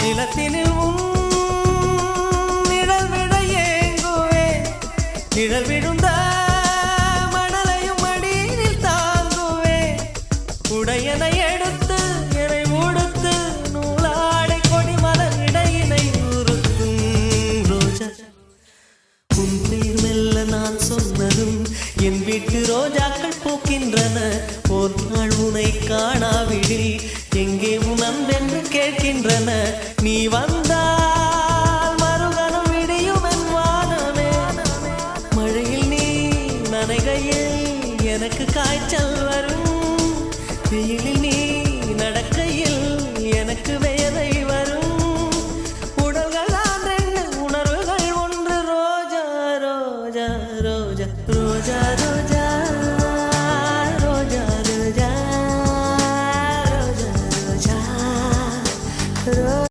நிலத்தினில் நிழல் விட ஏங்குவே நிழல் விழுந்த மணலையும் மடியில் தாங்குவே உடையனை எடுத்து என்னை உடுத்து நூலாடை கொடி மலர் இடையினை உறுத்தும் ரோஜா உன் பேர் மெல்ல நான் சொன்னதும் என் வீட்டு ரோஜாக்கள் பூக்கின்றன ஒரு நாள் உனை காணாவிடில் எங்கே உன் அன்பென்று கேட்கின்றன நீ வந்து